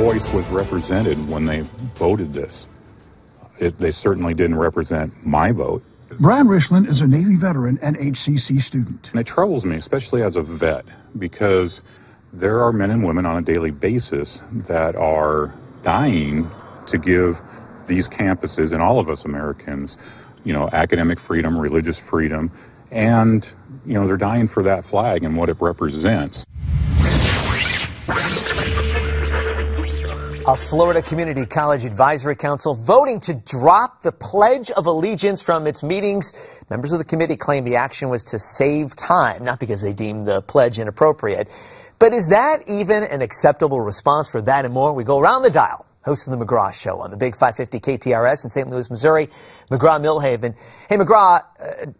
voice was represented when they voted this. They certainly didn't represent my vote. Brian Richland is a Navy veteran and HCC student. And it troubles me, especially as a vet, because there are men and women on a daily basis that are dying to give these campuses and all of us Americans, academic freedom, religious freedom, and, they're dying for that flag and what it represents. A Florida Community College Advisory Council voting to drop the Pledge of Allegiance from its meetings. Members of the committee claim the action was to save time, not because they deemed the pledge inappropriate. But is that even an acceptable response? For that and more, we go around the dial. Host of the McGraw Show on the Big 550 KTRS in St. Louis, Missouri, McGraw Milhaven. Hey, McGraw,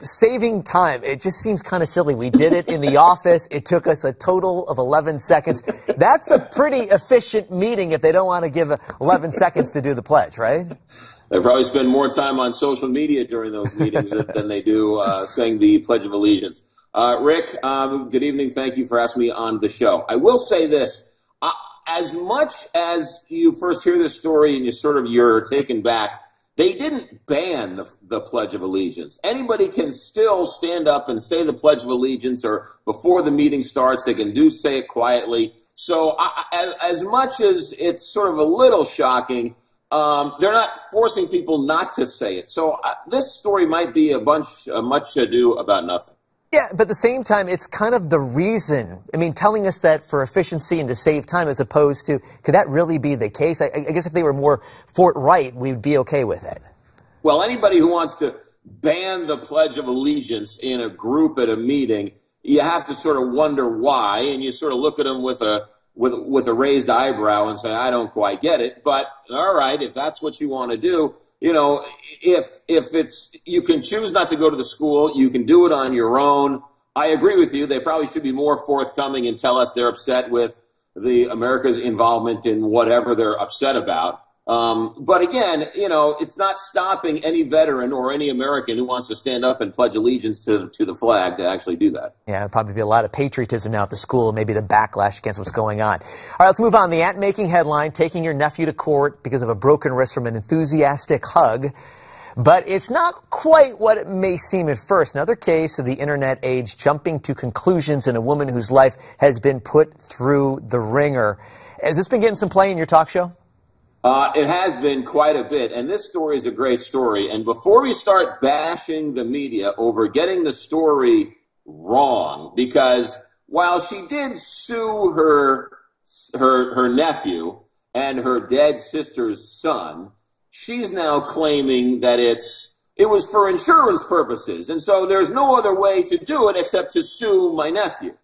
saving time, it just seems kind of silly. We did it in the office. It took us a total of 11 seconds. That's a pretty efficient meeting if they don't want to give 11 seconds to do the pledge, right? They probably spend more time on social media during those meetings than they do saying the Pledge of Allegiance. Rick, good evening. Thank you for asking me on the show. I will say this. As much as you first hear this story and you're taken back, they didn't ban the Pledge of Allegiance. Anybody can still stand up and say the Pledge of Allegiance, or before the meeting starts, they can say it quietly. So as much as it's sort of a little shocking, they're not forcing people not to say it. So this story might be much ado about nothing. Yeah, but at the same time, it's kind of the reason. I mean, telling us that for efficiency and to save time, as opposed to, could that really be the case? I guess if they were more forthright, we'd be okay with it. Well, anybody who wants to ban the Pledge of Allegiance in a group at a meeting, you have to sort of wonder why, and you sort of look at them with a raised eyebrow and say, I don't quite get it. But all right, if that's what you want to do. If you can choose not to go to the school, you can do it on your own. I agree with you. They probably should be more forthcoming and tell us they're upset with America's involvement in whatever they're upset about. But again, it's not stopping any veteran or any American who wants to stand up and pledge allegiance to the flag to actually do that. Yeah, there'll probably be a lot of patriotism now at the school, maybe the backlash against what's going on. All right, let's move on. The ant-making headline, taking your nephew to court because of a broken wrist from an enthusiastic hug. But it's not quite what it may seem at first. Another case of the internet age jumping to conclusions in a woman whose life has been put through the ringer. Has this been getting some play in your talk show? It has been quite a bit, and this story is a great story. And before we start bashing the media over getting the story wrong, because while she did sue her nephew and her dead sister's son, she's now claiming that it was for insurance purposes, and so there's no other way to do it except to sue my nephew.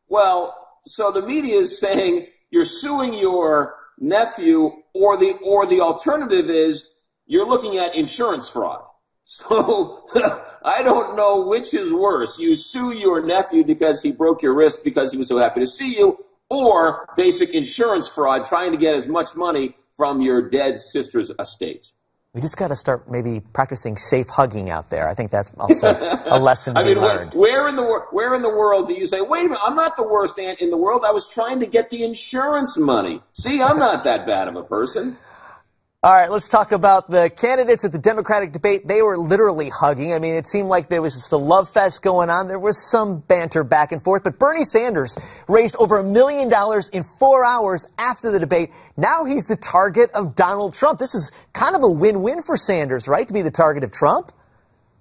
Well, so the media is saying you're suing your nephew, or the alternative is you're looking at insurance fraud. So I don't know which is worse. You sue your nephew because he broke your wrist because he was so happy to see you, or basic insurance fraud, trying to get as much money from your dead sister's estate. We just got to start maybe practicing safe hugging out there. I think that's also a lesson to be learned. Where in the world do you say, wait a minute, I'm not the worst aunt in the world. I was trying to get the insurance money. See, I'm not that bad of a person. All right, let's talk about the candidates at the Democratic debate. They were literally hugging. I mean, it seemed like there was just a love fest going on. There was some banter back and forth, but Bernie Sanders raised over $1 million in 4 hours after the debate. Now he's the target of Donald Trump. This is kind of a win-win for Sanders, right, to be the target of Trump?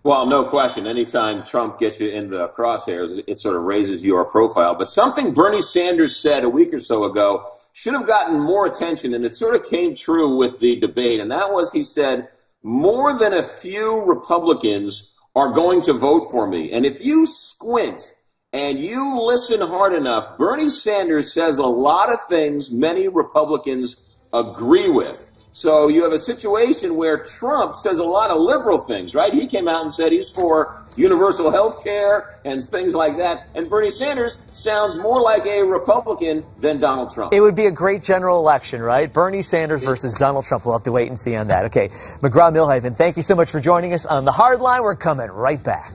Well, no question. Anytime Trump gets you in the crosshairs, it sort of raises your profile. But something Bernie Sanders said a week or so ago should have gotten more attention, and it sort of came true with the debate. And that was, he said, more than a few Republicans are going to vote for me. And if you squint and you listen hard enough, Bernie Sanders says a lot of things many Republicans agree with. So you have a situation where Trump says a lot of liberal things, right? He came out and said he's for universal health care and things like that. And Bernie Sanders sounds more like a Republican than Donald Trump. It would be a great general election, right? Bernie Sanders versus Donald Trump. We'll have to wait and see on that. Okay, McGraw Milhaven, thank you so much for joining us on The Hard Line. We're coming right back.